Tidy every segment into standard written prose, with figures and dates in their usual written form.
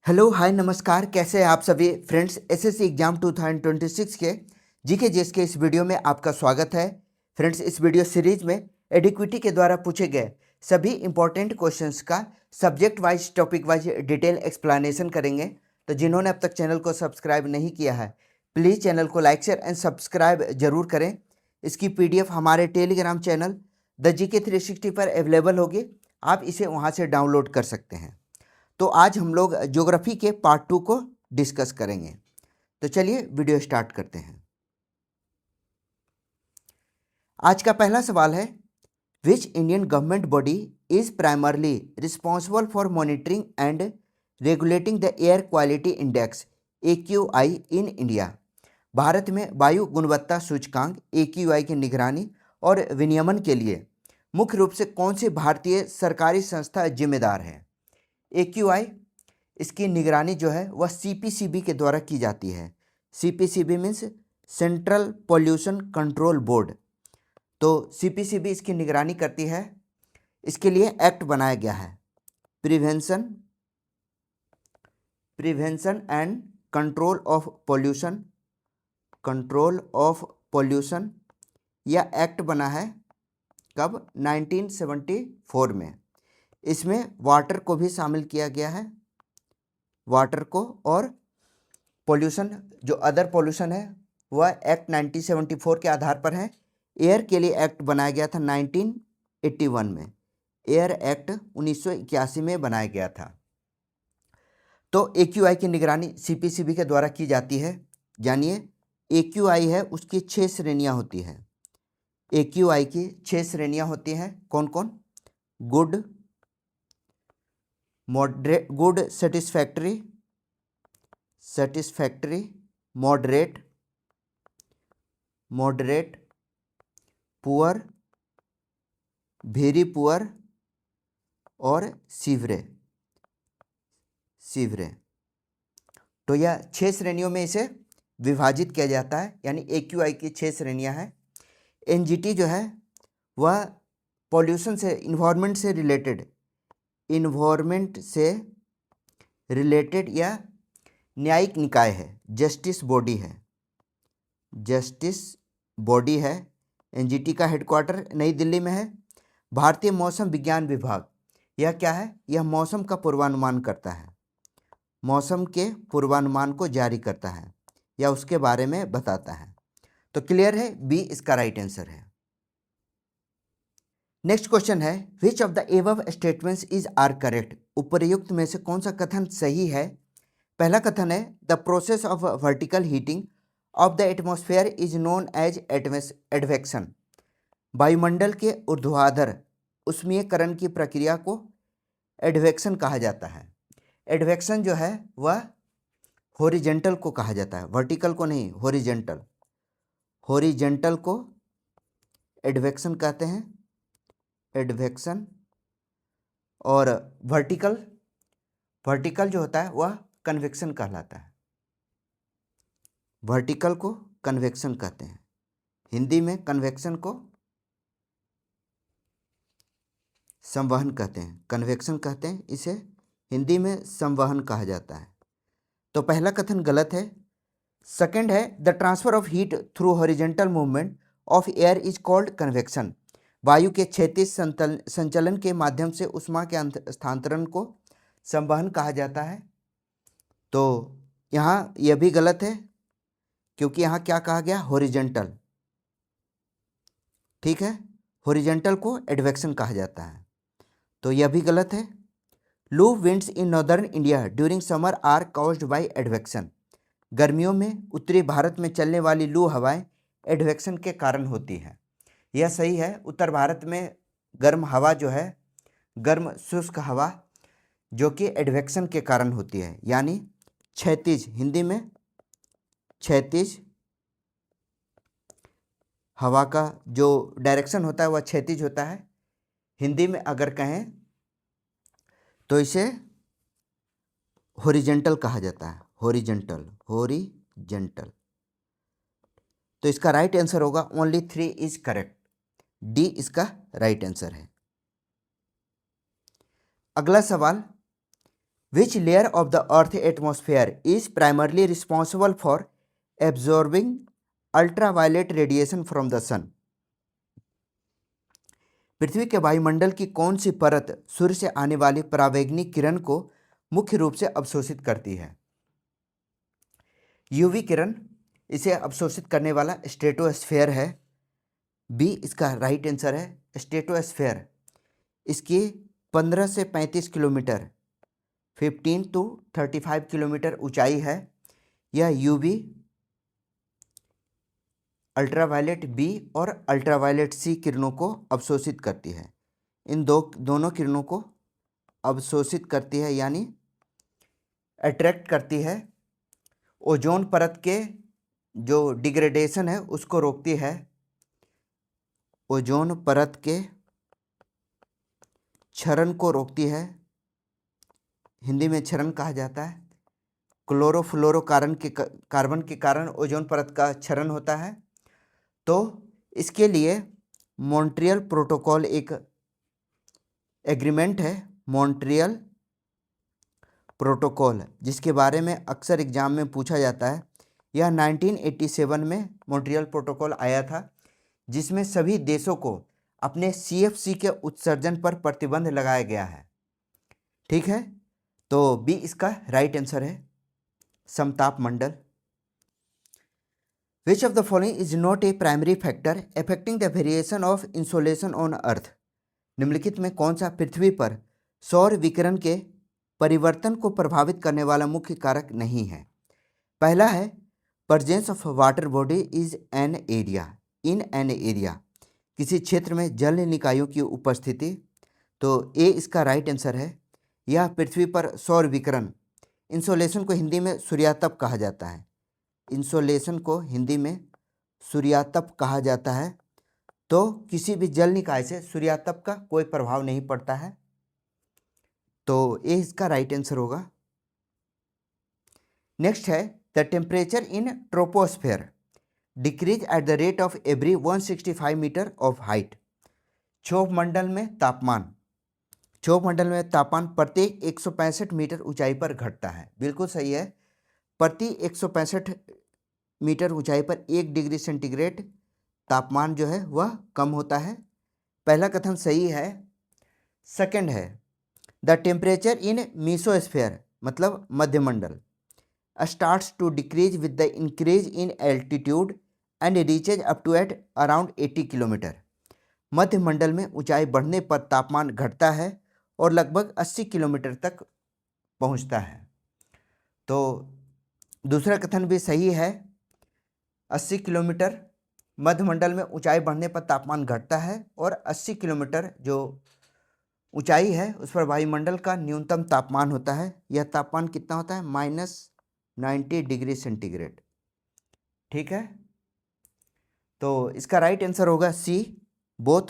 Hello hi नमस्कार, कैसे हैं आप सभी फ्रेंड्स। एसएससी एग्जाम 2026 के जीके जीएस के इस वीडियो में आपका स्वागत है। फ्रेंड्स, इस वीडियो सीरीज में एडिक्विटी के द्वारा पूछे गए सभी इंपॉर्टेंट क्वेश्चंस का subject wise topic wise detail explanation करेंगे। तो जिन्होंने अब तक चैनल को सब्सक्राइब नहीं किया है, प्लीज़ चैनल को लाइक शेयर एंड सब्सक्राइब जरूर करें। इसकी PDF हमारे टेलीग्राम चैनल द जीके 360 पर अवेलेबल होगी, आप इसे वहाँ से डाउनलोड कर सकते हैं। तो आज हम लोग ज्योग्राफी के पार्ट 2 को डिस्कस करेंगे। तो चलिए वीडियो स्टार्ट करते हैं। आज का पहला सवाल है, which Indian government body is primarily responsible for monitoring and regulating the air quality index AQI in India. Bharat में वायु गुणवत्ता सूचकांक AQI की निगरानी और विनियमन के लिए मुख्य रूप से कौन सी भारतीय सरकारी संस्था जिम्मेदार है। AQI इसकी निगरानी जो है वह CPCB के द्वारा की जाती है। CPCB means central pollution control board. तो CPCB इसकी निगरानी करती है। इसके लिए एक्ट बनाया गया है, prevention and control of pollution. यह एक्ट बना है कब? 1974 में। इसमें वाटर को भी शामिल किया गया है, वाटर को, और पोल्यूशन जो अदर पोल्यूशन है वह एक्ट 1974 के आधार पर है। एयर के लिए एक्ट बनाया गया था 1981 में, एयर एक्ट 1981 में बनाया गया था। तो AQI की निगरानी CPCB के द्वारा की जाती है। जानिए, AQI है उसकी 6 श्रेणियां होती हैं। AQI की 6 श्रेणियां होती हैं। कौन कौन? Good, moderate, good, satisfactory, moderate, poor, very poor और सीवरे। तो यह 6 श्रेणियों में इसे विभाजित किया जाता है, यानी AQI की 6 श्रेणियां हैं। NGT जो है वह पॉल्यूशन से, इन्वायरमेंट से रिलेटेड या न्यायिक निकाय है, जस्टिस बॉडी है। NGT का हेडक्वार्टर नई दिल्ली में है। भारतीय मौसम विज्ञान विभाग, यह क्या है? यह मौसम का पूर्वानुमान करता है, मौसम के पूर्वानुमान को जारी करता है या उसके बारे में बताता है। तो क्लियर है, बी इसका राइट आंसर है। नेक्स्ट क्वेश्चन है, which of the above statements is are correct. उपर्युक्त में से कौन सा कथन सही है? पहला कथन है, the process of vertical heating of the atmosphere is known as advection. वायुमंडल के ऊर्ध्वाधर उष्मीयकरण की प्रक्रिया को एडवेक्शन कहा जाता है। एडवेक्शन जो है वह हॉरिजेंटल को कहा जाता है, वर्टिकल को नहीं, हॉरिजेंटल को एडवेक्शन कहते हैं, एडवेक्शन। और वर्टिकल जो होता है वह कन्वेक्शन कहलाता है। वर्टिकल को कन्वेक्शन कहते हैं, हिंदी में कन्वेक्शन को संवहन कहते हैं, कन्वेक्शन कहते हैं, इसे हिंदी में संवहन कहा जाता है। तो पहला कथन गलत है। सेकंड है, the transfer of heat through horizontal movement of air is called convection. वायु के क्षैतिज संचलन के माध्यम से ऊष्मा के स्थानांतरण को संवहन कहा जाता है। तो यहाँ यह भी गलत है, क्योंकि यहाँ क्या कहा गया? हॉरिजेंटल। ठीक है, हॉरिजेंटल को एडवेक्शन कहा जाता है, तो यह भी गलत है। Loo winds in northern India during summer are caused by advection. गर्मियों में उत्तरी भारत में चलने वाली लू हवाएं एडवेक्शन के कारण होती हैं। यह सही है। उत्तर भारत में गर्म हवा जो है, गर्म शुष्क हवा, जो कि एडवेक्शन के कारण होती है, यानी क्षैतिज, हिंदी में क्षैतिज हवा का जो डायरेक्शन होता है वह क्षैतिज होता है। हिंदी में अगर कहें तो इसे हॉरिजेंटल कहा जाता है, हॉरिजेंटल। तो इसका राइट आंसर होगा ओनली 3 इज करेक्ट, डी इसका राइट आंसर है। अगला सवाल, which layer of the earth atmosphere is primarily responsible for absorbing ultraviolet radiation from the sun. पृथ्वी के वायुमंडल की कौन सी परत सूर्य से आने वाली परावैंगनिक किरण को मुख्य रूप से अवशोषित करती है? यूवी किरण, इसे अवशोषित करने वाला स्ट्रेटोस्फेयर है। बी इसका राइट आंसर है, स्ट्रेटोस्फेयर। इसकी 15 से 35 किलोमीटर 15 to 35 किलोमीटर ऊंचाई है। यह यूवी, अल्ट्रावायलेट बी और अल्ट्रावायलेट सी किरणों को अवशोषित करती है। इन दोनों किरणों को अवशोषित करती है, यानी अट्रैक्ट करती है। ओजोन परत के जो डिग्रेडेशन है उसको रोकती है। ओजोन परत के क्षरण को रोकती है, हिंदी में क्षरण कहा जाता है। क्लोरोफ्लोरोकार्बन के कारण ओजोन परत का क्षरण होता है। तो इसके लिए मॉन्ट्रियल प्रोटोकॉल एक एग्रीमेंट है, मॉन्ट्रियल प्रोटोकॉल, जिसके बारे में अक्सर एग्जाम में पूछा जाता है। यह 1987 में मॉन्ट्रियल प्रोटोकॉल आया था, जिसमें सभी देशों को अपने CFC के उत्सर्जन पर प्रतिबंध लगाया गया है। ठीक है, तो बी इसका राइट आंसर है, समताप मंडल। Which of the following is not a primary factor affecting the variation of insolation on Earth? निम्नलिखित में कौन सा पृथ्वी पर सौर विकिरण के परिवर्तन को प्रभावित करने वाला मुख्य कारक नहीं है? पहला है presence of water body is an area in an area, किसी क्षेत्र में जल निकायों की उपस्थिति। तो ए इसका राइट आंसर है। यह पृथ्वी पर सौर विकिरण, इंसोलेशन को हिंदी में सूर्यातप कहा जाता है। इंसोलेशन को हिंदी में सूर्यातप कहा जाता है। तो किसी भी जल निकाय से सूर्यातप का कोई प्रभाव नहीं पड़ता है। तो ये इसका राइट आंसर होगा। नेक्स्ट है the temperature in troposphere decreases at the rate of every 165 metre of height. क्षोभ मंडल में तापमान प्रत्येक 165 मीटर ऊंचाई पर घटता है। बिल्कुल सही है, प्रति 165 मीटर ऊंचाई पर 1 डिग्री सेंटीग्रेड तापमान जो है वह कम होता है। पहला कथन सही है। सेकंड है द टेम्परेचर इन मीसोस्फेयर मतलब मध्यमंडल starts to decrease with the increase in altitude and reaches up to at around 80 kilometre. मध्यमंडल में ऊंचाई बढ़ने पर तापमान घटता है और लगभग 80 किलोमीटर तक पहुंचता है। तो दूसरा कथन भी सही है, 80 किलोमीटर मध्यमंडल में ऊंचाई बढ़ने पर तापमान घटता है और 80 किलोमीटर जो ऊंचाई है उस पर वायुमंडल का न्यूनतम तापमान होता है। यह तापमान कितना होता है? -90 डिग्री सेंटीग्रेड। ठीक है, तो इसका राइट आंसर होगा C. Both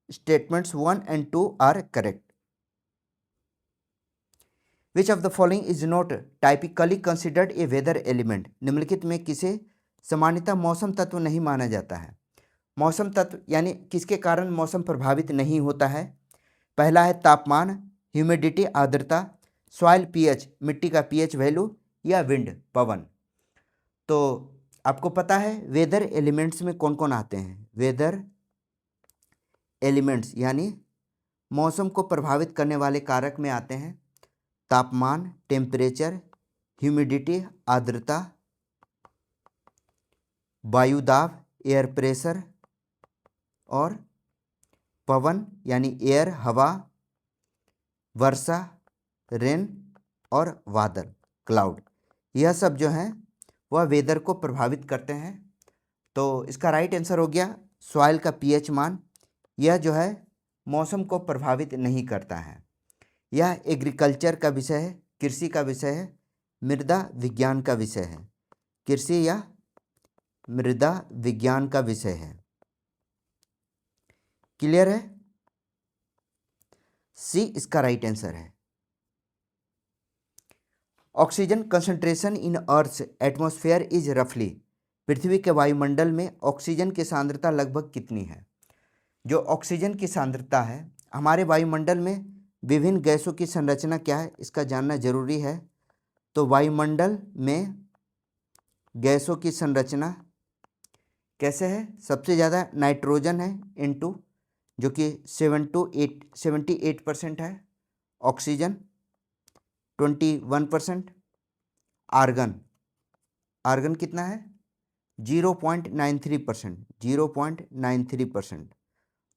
statements 1 and 2 are correct. Which of the following is not typically considered a weather element? निम्नलिखित में किसे सामान्यतः मौसम तत्व नहीं माना जाता है? मौसम तत्व यानी किसके कारण मौसम प्रभावित नहीं होता है? पहला है तापमान, ह्यूमिडिटी आर्द्रता, सॉइल पीएच मिट्टी का पीएच वैल्यू, या विंड पवन। तो आपको पता है वेदर एलिमेंट्स में कौन कौन आते हैं? वेदर एलिमेंट्स यानी मौसम को प्रभावित करने वाले कारक में आते हैं तापमान, टेम्परेचर, ह्यूमिडिटी आर्द्रता, वायुदाब एयर प्रेशर, और पवन यानी एयर हवा, वर्षा रेन, और बादल क्लाउड। यह सब जो हैं वह वेदर को प्रभावित करते हैं। तो इसका राइट आंसर हो गया सॉइल का पीएच मान। यह जो है मौसम को प्रभावित नहीं करता है। यह एग्रीकल्चर का विषय है, कृषि का विषय है, मृदा विज्ञान का विषय है। कृषि या मृदा विज्ञान का विषय है। क्लियर है? सी इसका राइट आंसर है। Oxygen concentration in earth's atmosphere is रफली। पृथ्वी के वायुमंडल में ऑक्सीजन की सांद्रता लगभग कितनी है? जो ऑक्सीजन की सांद्रता है हमारे वायुमंडल में विभिन्न गैसों की संरचना क्या है, इसका जानना जरूरी है। तो वायुमंडल में गैसों की संरचना कैसे है? सबसे ज़्यादा नाइट्रोजन है इनटू, जो कि 78% है, ऑक्सीजन 21%, आर्गन कितना है? 0.93%, 0.93%।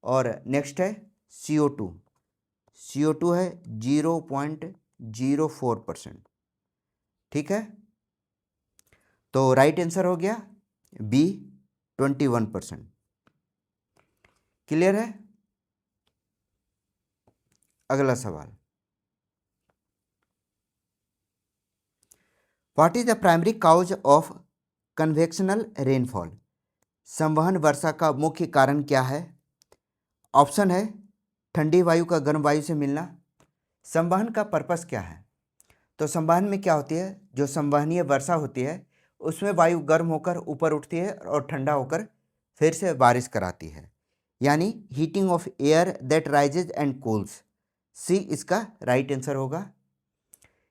और नेक्स्ट है CO2 है 0.04%। ठीक है, तो राइट आंसर हो गया बी 21%। क्लियर है? अगला सवाल, what is the primary cause of convectional rainfall? संवहन वर्षा का मुख्य कारण क्या है? ऑप्शन है ठंडी वायु का गर्म वायु से मिलना। संवहन का पर्पस क्या है? तो संवहन में क्या होती है, जो संवहनीय वर्षा होती है उसमें वायु गर्म होकर ऊपर उठती है और ठंडा होकर फिर से बारिश कराती है, यानी heating of air that rises and cools. C इसका राइट आंसर होगा।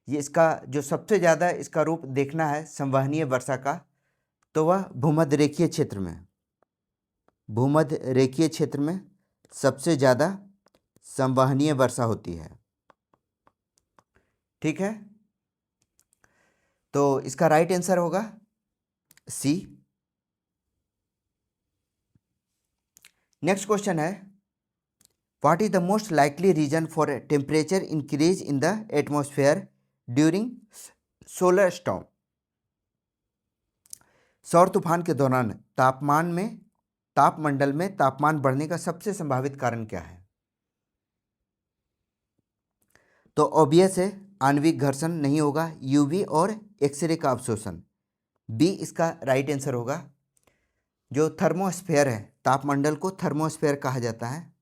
ये इसका जो सबसे ज़्यादा इसका रूप देखना है संवहनीय वर्षा का, तो वह भूमध्य रेखीय क्षेत्र में सबसे ज़्यादा संवहनीय वर्षा होती है। ठीक है, तो इसका राइट आंसर होगा सी। नेक्स्ट क्वेश्चन है, what is the most likely reason for temperature increase in the atmosphere during solar storm? सौर तूफान के दौरान तापमंडल में तापमान बढ़ने का सबसे संभावित कारण क्या है? तो ऑब्वियस है आणविक घर्षण नहीं होगा, यूवी और एक्सरे का अवशोषण। बी इसका राइट आंसर होगा। जो थर्मोस्फेयर है, तापमंडल को थर्मोस्फेयर कहा जाता है।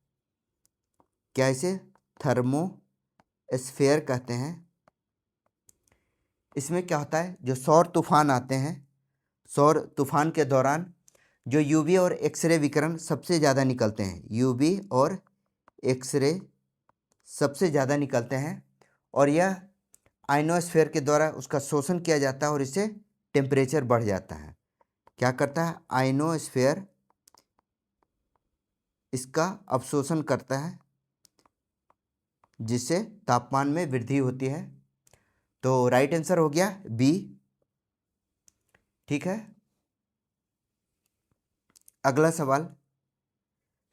क्या इसे थर्मोस्फेयर कहते हैं? इसमें क्या होता है, जो सौर तूफान आते हैं, सौर तूफान के दौरान जो यूवी और एक्सरे विकिरण सबसे ज़्यादा निकलते हैं, यूवी और एक्सरे सबसे ज़्यादा निकलते हैं, और यह आयनोस्फेयर के द्वारा उसका शोषण किया जाता है और इससे टेम्परेचर बढ़ जाता है। क्या करता है? आयनोस्फेयर इसका अवशोषण करता है, जिससे तापमान में वृद्धि होती है। तो राइट आंसर हो गया बी। ठीक है, अगला सवाल,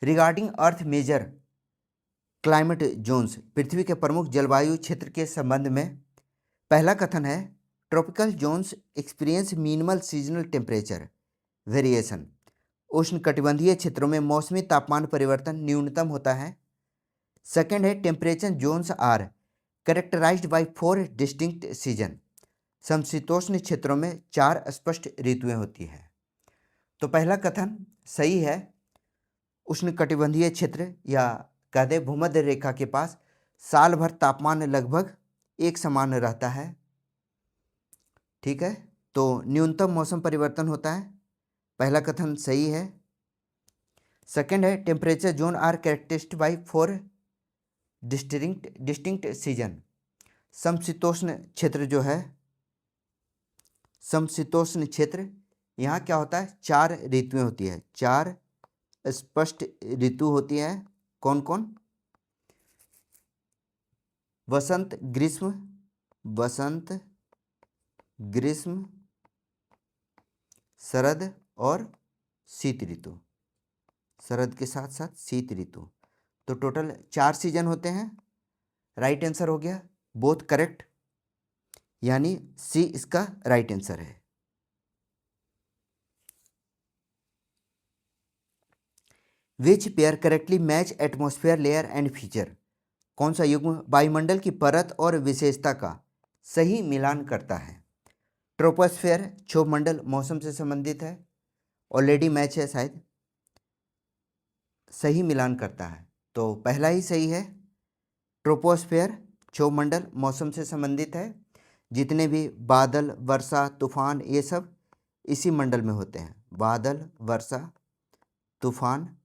रिगार्डिंग अर्थ मेजर क्लाइमेट जोन्स, पृथ्वी के प्रमुख जलवायु क्षेत्र के संबंध में पहला कथन है, tropical zones experience minimal seasonal temperature variation. उष्णकटिबंधीय क्षेत्रों में मौसमी तापमान परिवर्तन न्यूनतम होता है। सेकेंड है, temperature zones are characterised by 4 distinct season. समशीतोष्ण क्षेत्रों में 4 स्पष्ट ऋतुएं होती हैं। तो पहला कथन सही है। उष्णकटिबंधीय क्षेत्र या कहते भूमध्य रेखा के पास साल भर तापमान लगभग एक समान रहता है। ठीक है, तो न्यूनतम मौसम परिवर्तन होता है, पहला कथन सही है। सेकेंड है, temperature zone are characterised by 4 distinct season. समशीतोष्ण क्षेत्र जो है, समशीतोष्ण क्षेत्र, यहाँ क्या होता है, 4 ऋतुएं होती है, 4 स्पष्ट ऋतु होती है। कौन कौन? वसंत ग्रीष्म शरद और शीत ऋतु, शरद के साथ साथ शीत ऋतु। तो टोटल 4 सीजन होते हैं। राइट आंसर हो गया बोथ करेक्ट, यानी सी इसका राइट आंसर है। Which pair correctly match atmosphere layer and feature? कौन सा युग्म वायुमंडल की परत और विशेषता का सही मिलान करता है? ट्रोपोस्फेयर क्षोभमंडल मौसम से संबंधित है, ऑलरेडी मैच है शायद, सही मिलान करता है, तो पहला ही सही है। ट्रोपोस्फेयर क्षोभमंडल मौसम से संबंधित है, जितने भी बादल, वर्षा, तूफान, ये सब इसी मंडल में होते हैं। बादल, वर्षा, तूफान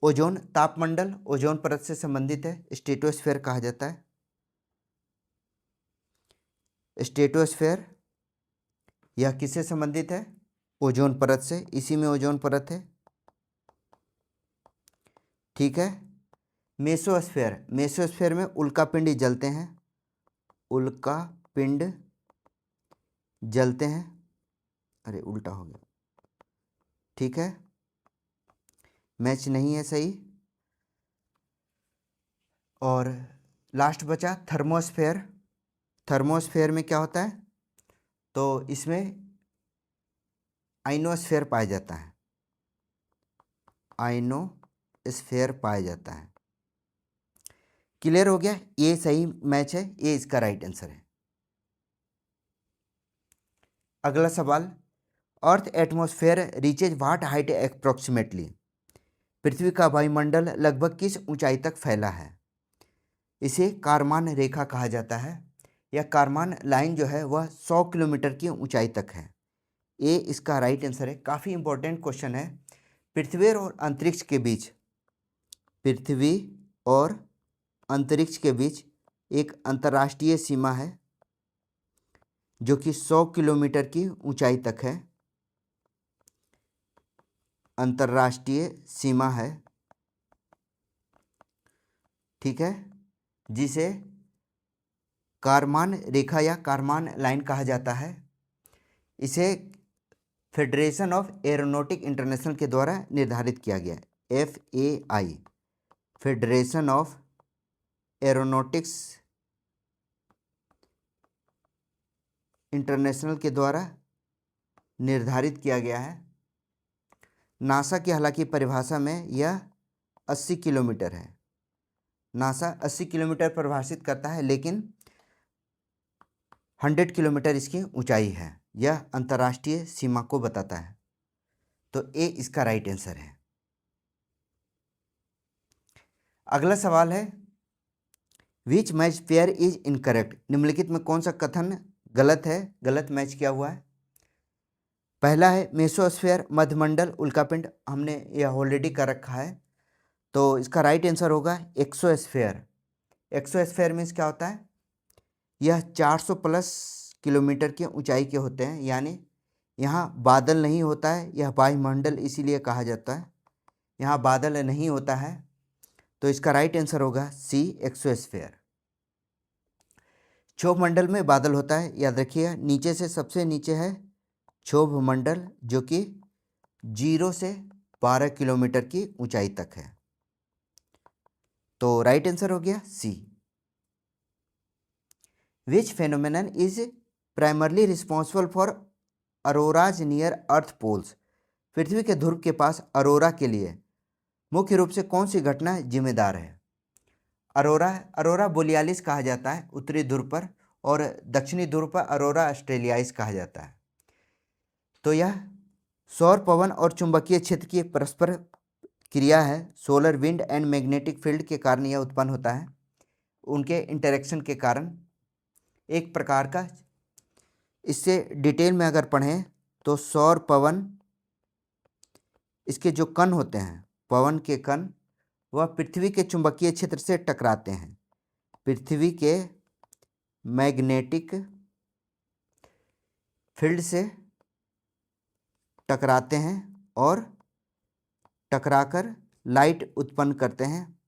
ओजोन तापमंडल ओजोन परत से संबंधित है, स्ट्रेटोस्फेयर कहा जाता है। स्ट्रेटोस्फेयर यह किससे संबंधित है? ओजोन परत से, इसी में ओजोन परत है। ठीक है। मेसोस्फेयर, मेसोस्फेयर में उल्कापिंड जलते हैं, उल्कापिंड जलते हैं। अरे उल्टा हो गया, ठीक है, मैच नहीं है सही। और लास्ट बचा थर्मोस्फेयर। थर्मोस्फेयर में क्या होता है? तो इसमें आइनोस्फेयर पाया जाता है, आइनोस्फेयर पाया जाता है। क्लियर हो गया? ये सही मैच है, ये इसका राइट आंसर है। अगला सवाल, earth atmosphere reaches what height approximately? पृथ्वी का वायुमंडल लगभग किस ऊंचाई तक फैला है? इसे कारमान रेखा कहा जाता है। यह कारमान लाइन जो है वह 100 किलोमीटर की ऊंचाई तक है। ये इसका राइट आंसर है। काफ़ी इंपॉर्टेंट क्वेश्चन है। पृथ्वी और अंतरिक्ष के बीच, पृथ्वी और अंतरिक्ष के बीच एक अंतर्राष्ट्रीय सीमा है जो कि 100 किलोमीटर की ऊंचाई तक है। अंतर्राष्ट्रीय सीमा है, ठीक है, जिसे कारमान रेखा या कारमान लाइन कहा जाता है। इसे फेडरेशन ऑफ एरोनॉटिक इंटरनेशनल के द्वारा निर्धारित किया गया है। FAI, federation of aeronautics international के द्वारा निर्धारित किया गया है। नासा की हालांकि परिभाषा में यह 80 किलोमीटर है। नासा 80 किलोमीटर परिभाषित करता है, लेकिन 100 किलोमीटर इसकी ऊंचाई है। यह अंतर्राष्ट्रीय सीमा को बताता है। तो ए इसका राइट आंसर है। अगला सवाल है, विच मैच पेयर इज इनकरेक्ट? निम्नलिखित में कौन सा कथन गलत है, गलत मैच किया हुआ है? पहला है मेसोस्फेयर मध्यमंडल उल्कापिंड, हमने यह ऑलरेडी कर रखा है। तो इसका राइट आंसर होगा एक्सोस्फेयर। एक्सोस्फेयर मीन्स क्या होता है? यह 400 प्लस किलोमीटर की ऊंचाई के होते हैं, यानी यहाँ बादल नहीं होता है। यह वायुमंडल इसीलिए कहा जाता है, यहाँ बादल नहीं होता है। तो इसका राइट आंसर होगा सी, एक्सोस्फेयर। क्षोभ मंडल में बादल होता है, याद रखिए। नीचे से सबसे नीचे है क्षोभ मंडल, जो कि 0 से 12 किलोमीटर की ऊंचाई तक है। तो राइट आंसर हो गया C. Which phenomenon is primarily responsible for auroras near earth poles? पृथ्वी के ध्रुव के पास अरोरा के लिए मुख्य रूप से कौन सी घटना जिम्मेदार है? अरोरा बोरियालिस कहा जाता है उत्तरी ध्रुव पर, और दक्षिणी ध्रुव पर अरोरा ऑस्ट्रेलियाइस कहा जाता है। तो यह सौर पवन और चुंबकीय क्षेत्र की एक परस्पर क्रिया है। Solar wind and magnetic field के कारण यह उत्पन्न होता है, उनके इंटरेक्शन के कारण एक प्रकार का। इससे डिटेल में अगर पढ़ें तो सौर पवन, इसके जो कण होते हैं, पवन के कण, वह पृथ्वी के चुंबकीय क्षेत्र से टकराते हैं, पृथ्वी के मैग्नेटिक फील्ड से टकराते हैं और टकराकर लाइट उत्पन्न करते हैं,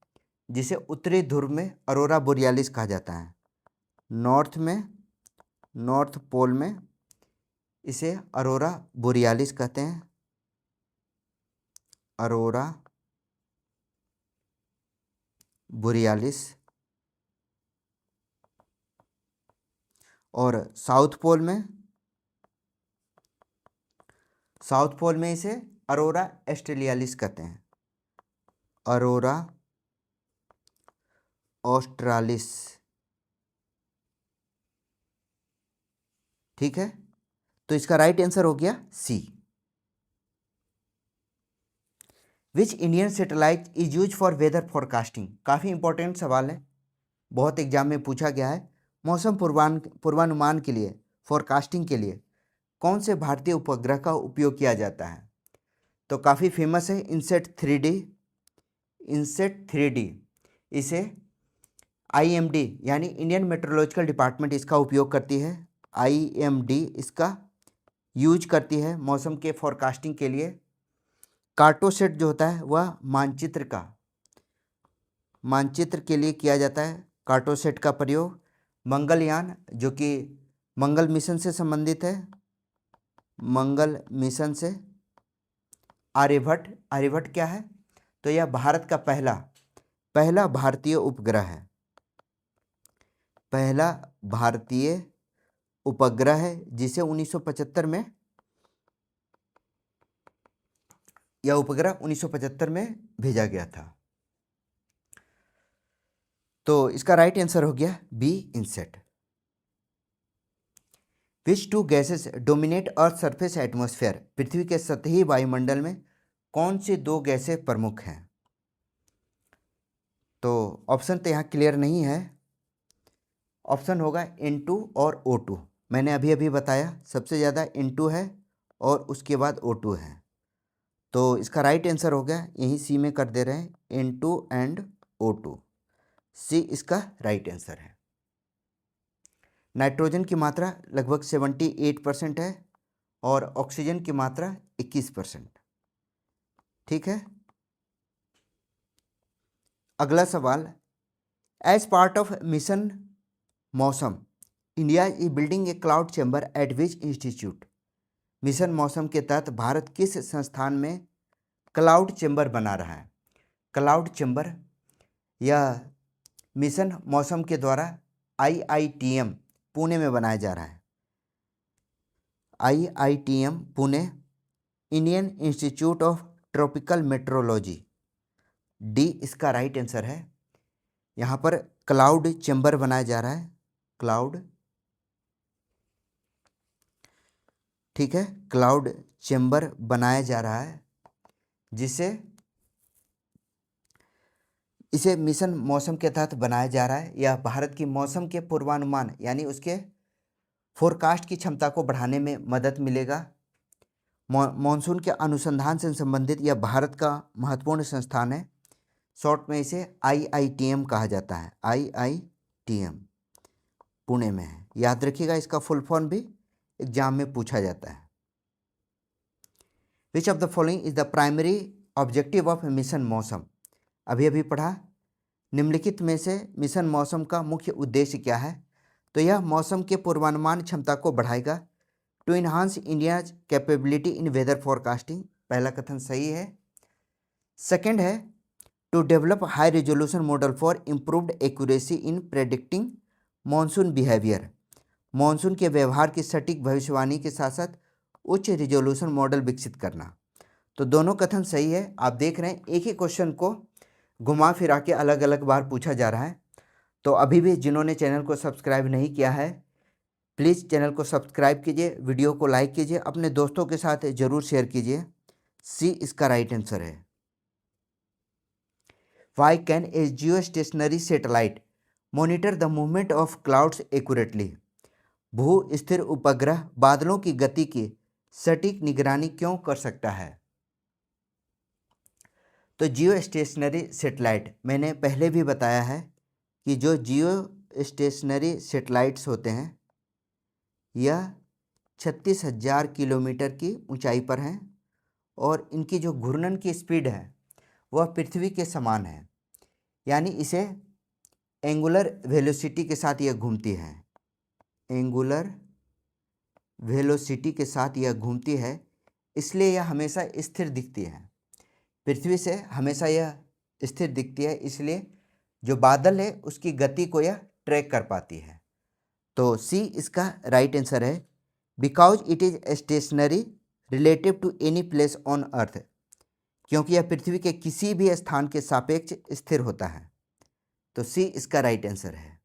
जिसे उत्तरी ध्रुव में अरोरा बोरियालिस कहा जाता है। नॉर्थ पोल में इसे अरोरा बोरियालिस कहते हैं, अरोरा बोरियालिस। और साउथ पोल में इसे अरोरा ऑस्ट्रेलियालिस कहते हैं, अरोरा ऑस्ट्रालिस, ठीक है। तो इसका राइट आंसर हो गया C. Which Indian satellite is use for weather forecasting? काफ़ी इंपॉर्टेंट सवाल है, बहुत एग्जाम में पूछा गया है। मौसम पूर्वानुमान के लिए, फोरकास्टिंग के लिए कौन से भारतीय उपग्रह का उपयोग किया जाता है? तो काफ़ी फेमस है इनसेट 3D, इनसेट 3D, इसे IMD यानी इंडियन मेट्रोलॉजिकल डिपार्टमेंट इसका उपयोग करती है। IMD इसका यूज करती है मौसम के फोरकास्टिंग के लिए। कार्टोसेट जो होता है वह मानचित्र के लिए किया जाता है। कार्टोसेट का प्रयोग मंगलयान जो कि मंगल मिशन से संबंधित है, मंगल मिशन से। आर्यभट्ट क्या है? तो यह भारत का पहला भारतीय उपग्रह है। पहला भारतीय उपग्रह है जिसे 1975 में, यह उपग्रह 1975 में भेजा गया था। तो इसका राइट आंसर हो गया B, INSAT. Which two gases dominate earth surface atmosphere, पृथ्वी के सतही वायुमंडल में कौन सी दो गैसें प्रमुख हैं? तो ऑप्शन तो यहाँ क्लियर नहीं है। ऑप्शन होगा N2 और O2। मैंने अभी अभी बताया सबसे ज़्यादा N2 है और उसके बाद O2 है। तो इसका राइट आंसर हो गया, यहीं सी में कर दे रहे हैं, N2 एंड O2। सी इसका राइट आंसर है। नाइट्रोजन की मात्रा लगभग 78% है और ऑक्सीजन की मात्रा 21%। ठीक है। अगला सवाल, एज पार्ट ऑफ मिशन मौसम India is building A cloud chamber eight which institute. Mission मौसम के तहत भारत किस संस्थान में क्लाउड चैम्बर बना रहा है? क्लाउड चैम्बर यह मिशन मौसम के द्वारा IITM पुणे में बनाया जा रहा है। IITM Pune, Indian institute of tropical metrology, D इसका राइट आंसर है। यहाँ पर क्लाउड चैम्बर बनाया जा रहा है, क्लाउड, ठीक है, क्लाउड चैम्बर बनाया जा रहा है जिसे इसे मिशन मौसम के तहत बनाया जा रहा है। यह भारत की मौसम के पूर्वानुमान यानी उसके फोरकास्ट की क्षमता को बढ़ाने में मदद मिलेगा। मॉनसून के अनुसंधान से संबंधित यह भारत का महत्वपूर्ण संस्थान है। शॉर्ट में इसे IITM कहा जाता है। IITM पुणे में है। याद रखिएगा, इसका फुल फॉर्म भी एग्जाम में पूछा जाता है। Which of the following is the primary objective of mission मौसम, अभी अभी पढ़ा, निम्नलिखित में से मिशन मौसम का मुख्य उद्देश्य क्या है? तो यह मौसम के पूर्वानुमान क्षमता को बढ़ाएगा। To enhance India capability in weather forecasting, पहला कथन सही है। सेकंड है to develop high resolution model for improved accuracy in predicting monsoon behaviour, monsoon के व्यवहार की सटीक भविष्यवाणी के साथ साथ उच्च रिजोल्यूशन मॉडल विकसित करना। तो दोनों कथन सही है। आप देख रहे हैं एक ही क्वेश्चन को घुमा फिरा के अलग अलग बार पूछा जा रहा है। तो अभी भी जिन्होंने चैनल को सब्सक्राइब नहीं किया है प्लीज़ चैनल को सब्सक्राइब कीजिए, वीडियो को लाइक कीजिए, अपने दोस्तों के साथ ज़रूर शेयर कीजिए। सी इसका राइट आंसर है। Why can a geostationary satellite monitor the movement of clouds accurately, भू स्थिर उपग्रह बादलों की गति की सटीक निगरानी क्यों कर सकता है? तो जियो स्टेशनरी सेटेलाइट मैंने पहले भी बताया है कि जो जियो स्टेशनरी सेटेलाइट्स होते हैं यह 36,000 किलोमीटर की ऊंचाई पर हैं और इनकी जो घूर्णन की स्पीड है वह पृथ्वी के समान है, यानी इसे एंगुलर वेलोसिटी के साथ यह घूमती है। एंगुलर वेलोसिटी के साथ यह घूमती है, इसलिए यह हमेशा स्थिर दिखती है। पृथ्वी से हमेशा यह स्थिर दिखती है, इसलिए जो बादल है उसकी गति को यह ट्रैक कर पाती है। तो सी इसका राइट आंसर है। Because it is stationary relative to any place on earth, क्योंकि यह पृथ्वी के किसी भी स्थान के सापेक्ष स्थिर होता है। तो सी इसका राइट आंसर है।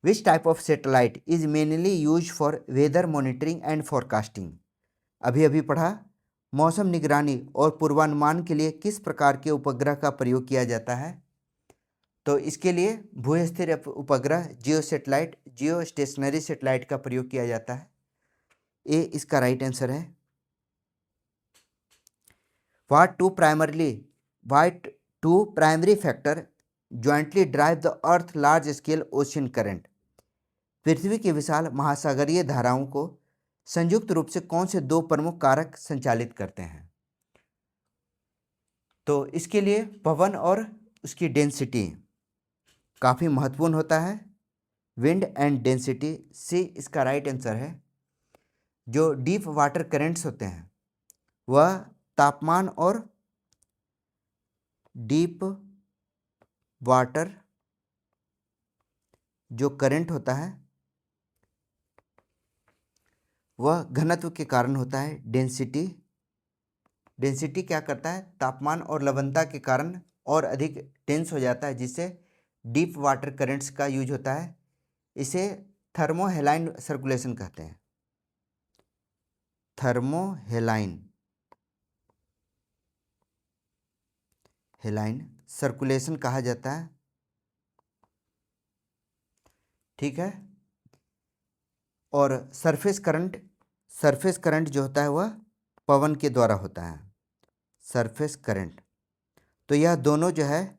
Which type of satellite is mainly use for weather monitoring and forecasting, अभी अभी पढ़ा, मौसम निगरानी और पूर्वानुमान के लिए किस प्रकार के उपग्रह का प्रयोग किया जाता है? तो इसके लिए भूस्थिर उपग्रह जियो स्टेशनरी सेटेलाइट का प्रयोग किया जाता है। ए इसका राइट आंसर है। What two primarily white two primary factor jointly drive the earth large scale ocean current. पृथ्वी की विशाल महासागरीय धाराओं को संयुक्त रूप से कौन से दो प्रमुख कारक संचालित करते हैं? तो इसके लिए पवन और उसकी डेंसिटी काफ़ी महत्वपूर्ण होता है। विंड एंड डेंसिटी, सी इसका राइट आंसर है। जो डीप वाटर करंट्स होते हैं वह तापमान और डीप वाटर जो करंट होता है वह घनत्व के कारण होता है। डेंसिटी क्या करता है? तापमान और लवणता के कारण और अधिक डेंस हो जाता है, जिससे डीप वाटर करंट्स का यूज होता है। इसे थर्मोहेलाइन सर्कुलेशन कहते हैं। हेलाइन सर्कुलेशन कहा जाता है। ठीक है। और सरफेस करंट जो होता है वह पवन के द्वारा होता है, सरफेस करंट। तो यह दोनों जो है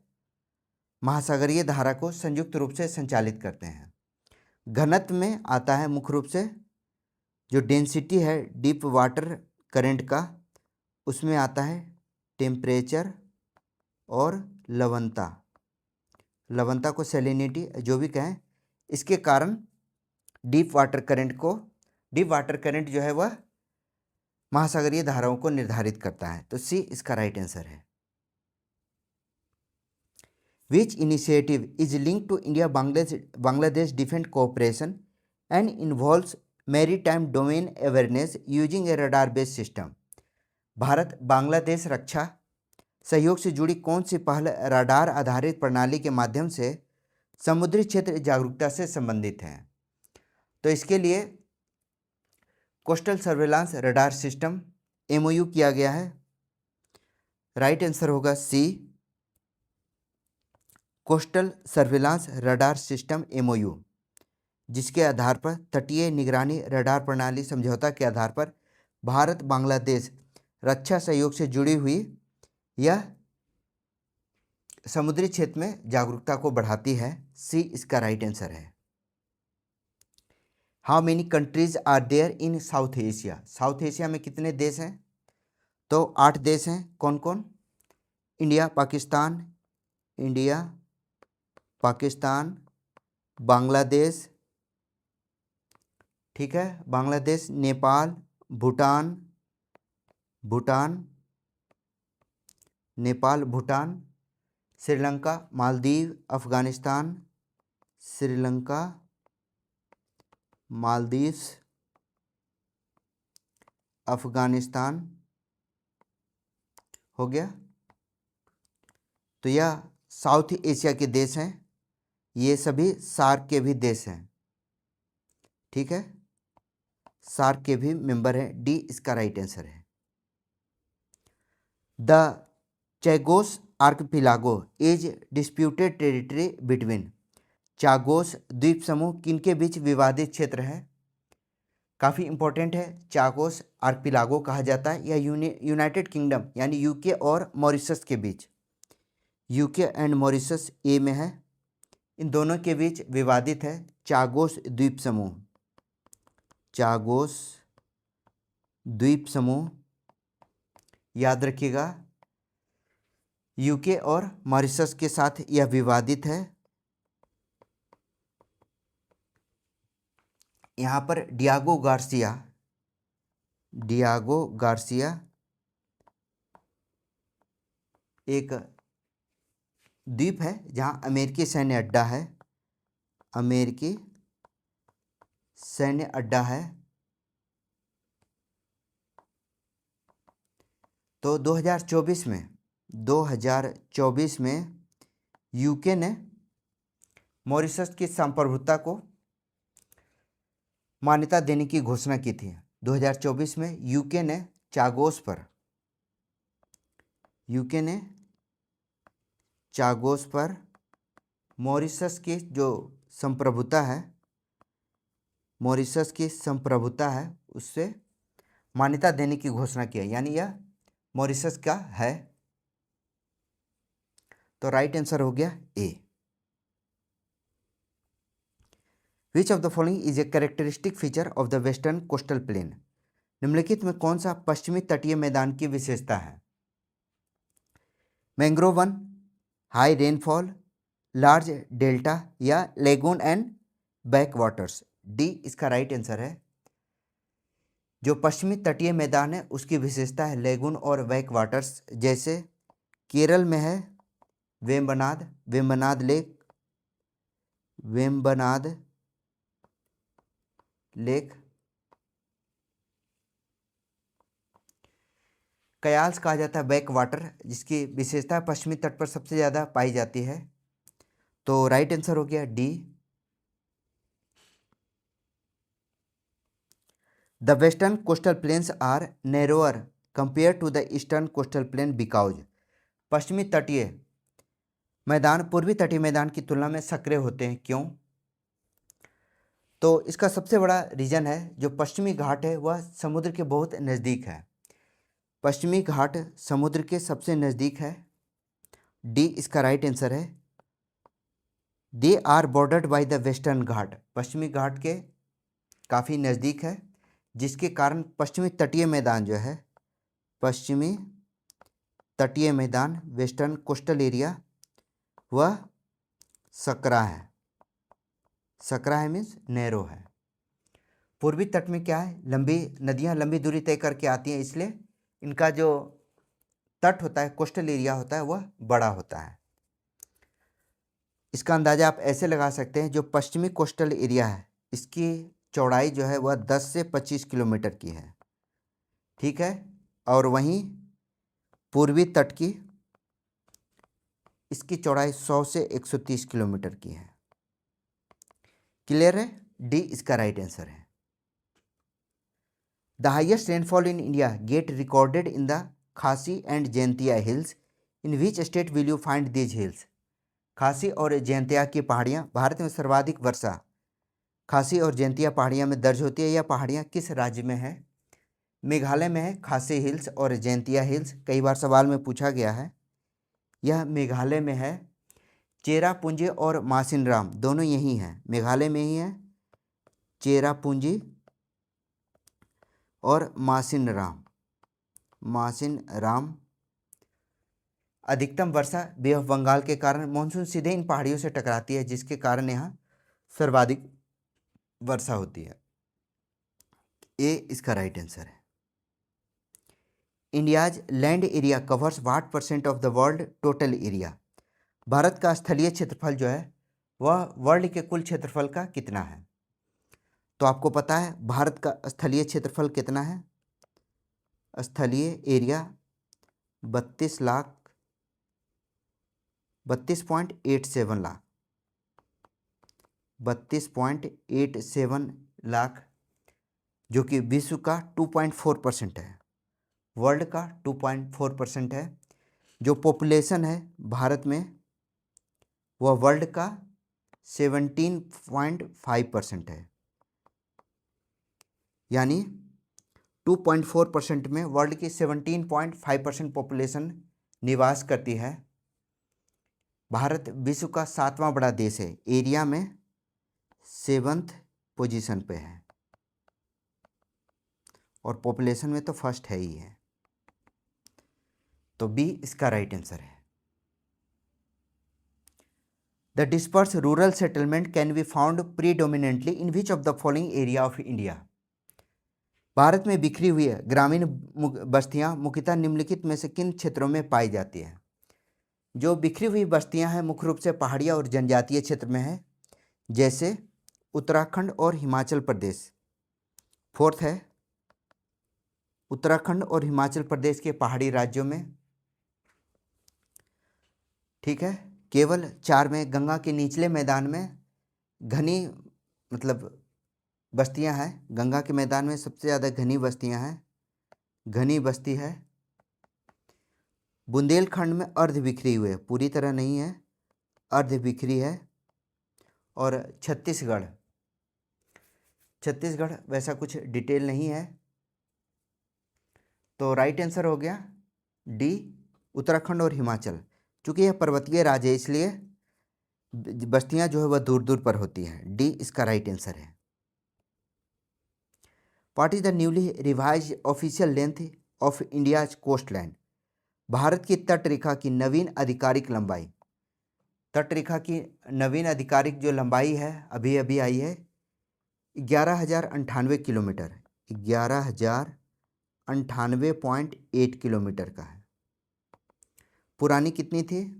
महासागरीय धारा को संयुक्त रूप से संचालित करते हैं। घनत्व में आता है मुख्य रूप से जो डेंसिटी है डीप वाटर करंट का, उसमें आता है टेम्परेचर और लवणता को सैलिनिटी जो भी कहें, इसके कारण डीप वाटर करंट जो है वह महासागरीय धाराओं को निर्धारित करता है। तो सी इसका राइट आंसर है। Which initiative is linked to India Bangladesh defence cooperation and involves maritime domain awareness using a radar based system. Bharat Bangladesh रक्षा सहयोग से जुड़ी कौन सी पहल रडार आधारित प्रणाली के माध्यम से समुद्री क्षेत्र जागरूकता से संबंधित है? तो इसके लिए coastal surveillance radar system MOU किया गया है। राइट आंसर होगा C, coastal surveillance radar system MOU, जिसके आधार पर तटीय निगरानी रडार प्रणाली समझौता के आधार पर भारत बांग्लादेश रक्षा सहयोग से जुड़ी हुई यह समुद्री क्षेत्र में जागरूकता को बढ़ाती है। सी इसका राइट आंसर है। How many countries are there in South Asia? South Asia में कितने देश हैं? तो 8 देश हैं। कौन कौन? इंडिया, पाकिस्तान, बांग्लादेश, ठीक है, बांग्लादेश, नेपाल, भूटान, श्रीलंका, मालदीव, अफगानिस्तान, मालदीव्स, अफगानिस्तान हो गया। तो यह साउथ एशिया के देश हैं। ये सभी सार्क के भी देश हैं। ठीक है, सार्क के भी मेंबर हैं। डी इसका राइट आंसर है। The Chagos archipelago is disputed territory between. Chagos द्वीप समूह किनके बीच विवादित क्षेत्र है? काफ़ी इंपॉर्टेंट है। चागोस आर्कपिलागो कहा जाता है। यह यूनाइटेड किंगडम यानी UK और मॉरिशस के बीच, UK एंड मॉरिशस ए में है, इन दोनों के बीच विवादित है चागोस द्वीप समूह। याद रखिएगा, UK और मॉरिशस के साथ यह विवादित है। यहाँ पर डियागो गार्सिया एक द्वीप है जहाँ अमेरिकी सैन्य अड्डा है। तो 2024 में UK ने मॉरिशस की संप्रभुता को मान्यता देने की घोषणा की थी। 2024 में UK ने चागोस पर मॉरिशस की जो संप्रभुता है उससे मान्यता देने की घोषणा की है, यानी यह मॉरिशस का है। तो राइट आंसर हो गया A. Which of the following is a characteristic feature of the western coastal plain? निम्नलिखित में कौन सा पश्चिमी तटीय मैदान की विशेषता है? मैंग्रोव वन, हाई रेनफॉल, लार्ज डेल्टा या lagoon and backwaters? D इसका राइट आंसर है। जो पश्चिमी तटीय मैदान है उसकी विशेषता है लेगून और बैक वाटर्स। जैसे केरल में है वेम्बनाद, वेम्बनाद लेक, वेम्बनाद लेक। कयाल्स कहा जाता है बैक वाटर, जिसकी विशेषता पश्चिमी तट पर सबसे ज़्यादा पाई जाती है। तो राइट आंसर हो गया D. The western coastal plains are narrower compare to the eastern coastal plain because? पश्चिमी तटीय मैदान पूर्वी तटीय मैदान की तुलना में सक्रिय होते हैं, क्यों? तो इसका सबसे बड़ा रीज़न है जो पश्चिमी घाट है वह समुद्र के बहुत नज़दीक है। पश्चिमी घाट समुद्र के सबसे नज़दीक है। डी इसका राइट आंसर है। They are bordered by the western Ghat, पश्चिमी घाट के काफ़ी नज़दीक है, जिसके कारण पश्चिमी तटीय मैदान जो है, पश्चिमी तटीय मैदान वेस्टर्न कोस्टल एरिया वह सकरा है। सकरा है मीन्स नैरो है। पूर्वी तट में क्या है, लंबी नदियाँ लंबी दूरी तय करके आती हैं, इसलिए इनका जो तट होता है, कोस्टल एरिया होता है, वह बड़ा होता है। इसका अंदाज़ा आप ऐसे लगा सकते हैं, जो पश्चिमी कोस्टल एरिया है इसकी चौड़ाई जो है वह 10 से 25 किलोमीटर की है, ठीक है। और वहीं पूर्वी तट की इसकी चौड़ाई 100 से 130 किलोमीटर की है। क्लियर है? डी इसका राइट आंसर है। The highest rainfall in India get recorded in the Khasi and Jaintia hills, in which state will you find these hills? Khasi और जैंतिया की पहाड़ियाँ, भारत में सर्वाधिक वर्षा खासी और जैंतिया पहाड़ियाँ में दर्ज होती है। यह पहाड़ियाँ किस राज्य में है? मेघालय में है खासी हिल्स और जैंतिया हिल्स, कई बार सवाल में पूछा गया है। यह मेघालय में है। चेरापूंजी और मासिनराम दोनों यही हैं, मेघालय में ही है। चेरापूंजी और मासिनराम, मासिनराम। अधिकतम वर्षा बे ऑफ बंगाल के कारण मानसून सीधे इन पहाड़ियों से टकराती है, जिसके कारण यहाँ सर्वाधिक वर्षा होती है। ए इसका राइट आंसर है। India's land area covers what percent of the world total area? Bharat का स्थलीय क्षेत्रफल जो है वह वर्ल्ड के कुल क्षेत्रफल का कितना है? तो आपको पता है भारत का स्थलीय क्षेत्रफल कितना है? स्थलीय एरिया 32.87 लाख, 32.87 लाख, जो कि विश्व का 2.4% है, वर्ल्ड का 2.4% है। जो पॉपुलेशन है भारत में वह वर्ल्ड का 17.5% है, यानी 2.4% में वर्ल्ड की 17.5% पॉपुलेशन निवास करती है। भारत विश्व का 7वां बड़ा देश है, एरिया में 7th पोजीशन पे है, और पॉपुलेशन में तो फर्स्ट है ही है। तो बी इसका राइट आंसर है। The disperse rural settlement can be found predominantly in which of the following area of India? Bharat में बिखरी हुई ग्रामीण बस्तियां मुख्यतः निम्नलिखित में से किन क्षेत्रों में पाई जाती हैं? जो बिखरी हुई बस्तियां हैं मुख्य रूप से पहाड़िया और जनजातीय क्षेत्र में है, जैसे उत्तराखंड और हिमाचल प्रदेश। फोर्थ है उत्तराखंड और हिमाचल प्रदेश के पहाड़ी राज्यों में, ठीक है। केवल 4 में गंगा के निचले मैदान में घनी बस्तियां हैं। गंगा के मैदान में सबसे ज़्यादा घनी बस्तियां हैं, घनी बस्ती है। बुंदेलखंड में अर्ध बिखरी हुई है, पूरी तरह नहीं है, अर्ध बिखरी है। और छत्तीसगढ़ वैसा कुछ डिटेल नहीं है। तो राइट आंसर हो गया डी, उत्तराखंड और हिमाचल। चूँकि यह पर्वतीय राज्य है इसलिए बस्तियां जो है वह दूर दूर पर होती हैं। डी इसका राइट आंसर है। What is the newly revise official length of India's coastline? भारत की तटरेखा की नवीन आधिकारिक लंबाई। तटरेखा की नवीन आधिकारिक जो लंबाई है अभी अभी आई है 11,098 किलोमीटर, 11,098.8 किलोमीटर का है। पुरानी कितनी थी?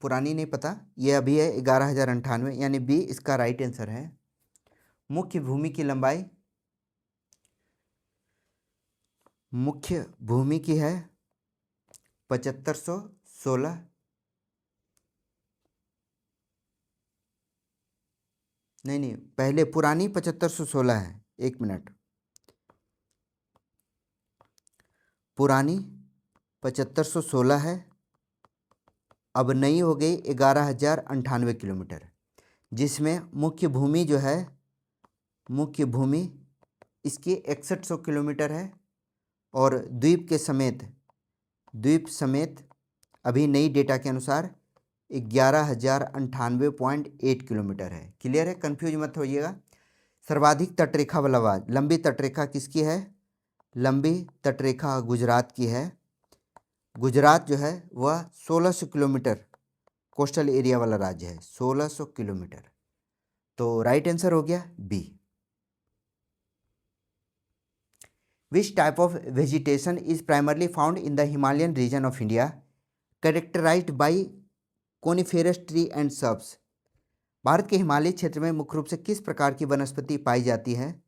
पुरानी नहीं पता, ये अभी है 11,098, यानी बी इसका राइट आंसर है। मुख्य भूमि की लंबाई, मुख्य भूमि की है 7516, नहीं पहले पुरानी 7516 है, 1 मिनट, पुरानी 7516 है, अब नई हो गई 11,098 किलोमीटर, जिसमें मुख्य भूमि जो है, मुख्य भूमि इसकी 6100 किलोमीटर है और द्वीप समेत अभी नई डेटा के अनुसार 11,098.8 किलोमीटर है। क्लियर है? कंफ्यूज मत होइएगा। सर्वाधिक तटरेखा वाला लंबी तटरेखा किसकी है? लंबी तटरेखा गुजरात की है। गुजरात जो है वह 1600 किलोमीटर कोस्टल एरिया वाला राज्य है, 1600 किलोमीटर। तो राइट आंसर हो गया B. Which type of vegetation is primarily found in the Himalayan region of India, characterized by coniferous tree and shrubs? Bharat के हिमालयी क्षेत्र में मुख्य रूप से किस प्रकार की वनस्पति पाई जाती है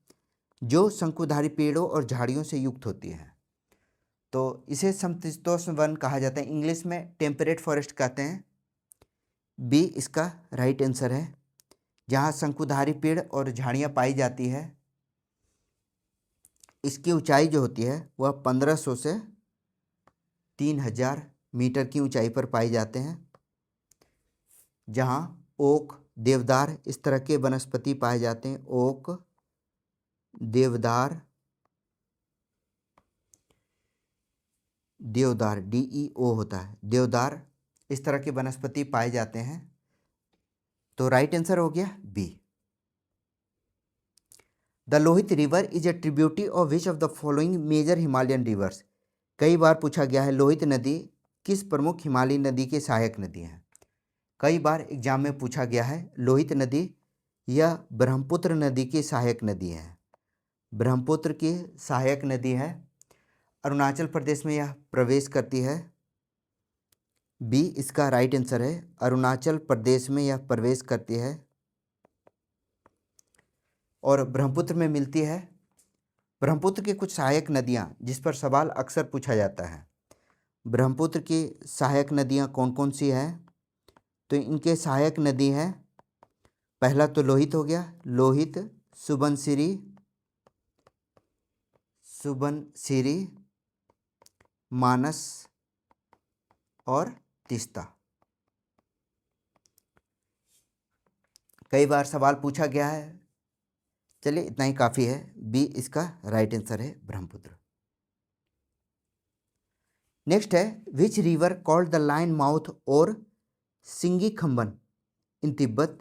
जो शंकुधारी पेड़ों और झाड़ियों से युक्त होती है? तो इसे समशीतोष्ण वन कहा जाता है, इंग्लिश में टेम्परेट फॉरेस्ट कहते हैं। बी इसका राइट आंसर है। जहाँ शंकुधारी पेड़ और झाड़ियाँ पाई जाती है, इसकी ऊंचाई जो होती है वह 1500 से 3000 मीटर की ऊंचाई पर पाए जाते हैं। जहाँ ओक, देवदार इस तरह के वनस्पति पाए जाते हैं। ओक, देवदार, DEO होता है, देवदार, इस तरह के वनस्पति पाए जाते हैं। तो राइट आंसर हो गया B. The Lohit river is a tributary of which of the following major Himalayan rivers? कई बार पूछा गया है लोहित नदी किस प्रमुख हिमालयी नदी की सहायक नदी है? कई बार एग्जाम में पूछा गया है लोहित नदी यह ब्रह्मपुत्र नदी की सहायक नदी है। ब्रह्मपुत्र की सहायक नदी है, अरुणाचल प्रदेश में यह प्रवेश करती है। बी इसका राइट आंसर है, अरुणाचल प्रदेश में यह प्रवेश करती है और ब्रह्मपुत्र में मिलती है। ब्रह्मपुत्र की कुछ सहायक नदियाँ जिस पर सवाल अक्सर पूछा जाता है, ब्रह्मपुत्र की सहायक नदियाँ कौन कौन सी हैं? तो इनके सहायक नदी हैं, पहला तो लोहित हो गया, लोहित, सुबनसिरी, मानस और तीस्ता। कई बार सवाल पूछा गया है। चलिए इतना ही काफ़ी है। बी इसका राइट आंसर है, ब्रह्मपुत्र। नेक्स्ट है which river called the lion mouth और Singhi Khamban in Tibet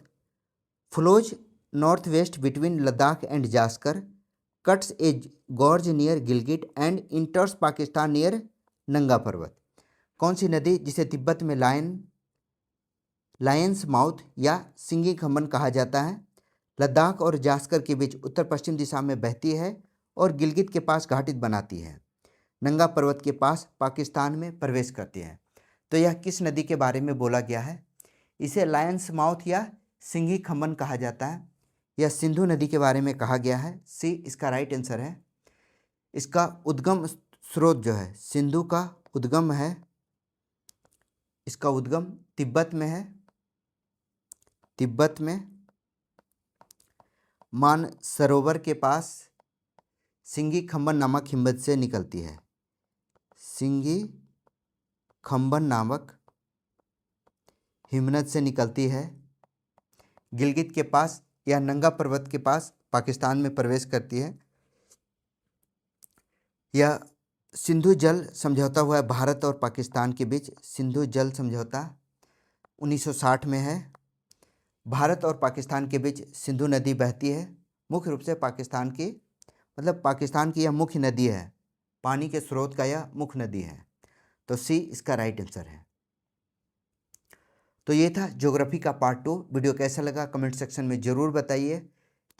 flows north west between Ladakh and Zanskar, cuts a gorge near Gilgit and enters Pakistan near Nanga Parbat? कौन सी नदी जिसे तिब्बत में लायंस माउथ या सिंगी खम्बन कहा जाता है, लद्दाख और जास्कर के बीच उत्तर पश्चिम दिशा में बहती है और गिलगित के पास घाटित बनाती है, नंगा पर्वत के पास पाकिस्तान में प्रवेश करती है? तो यह किस नदी के बारे में बोला गया है? इसे लायंस माउथ या सिंगी खम्बन कहा जाता है। यह सिंधु नदी के बारे में कहा गया है। सी इसका राइट आंसर है। इसका उद्गम स्रोत जो है, सिंधु का उद्गम है, इसका उद्गम तिब्बत में है। तिब्बत में मान सरोवर के पास सिंगी खम्बन नामक हिमवत से निकलती है। सिंगी खम्बन नामक हिमनद से निकलती है, गिलगित के पास या नंगा पर्वत के पास पाकिस्तान में प्रवेश करती है। यह सिंधु जल समझौता हुआ है भारत और पाकिस्तान के बीच। सिंधु जल समझौता 1960 में है। भारत और पाकिस्तान के बीच सिंधु नदी बहती है। मुख्य रूप से पाकिस्तान की पाकिस्तान की यह मुख्य नदी है, पानी के स्रोत का यह मुख्य नदी है। तो सी इसका राइट आंसर है। तो ये था ज्योग्राफी का पार्ट 2। वीडियो कैसा लगा कमेंट सेक्शन में ज़रूर बताइए।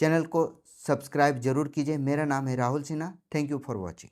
चैनल को सब्सक्राइब जरूर कीजिए। मेरा नाम है Rahul Sinha. Thank you for watching.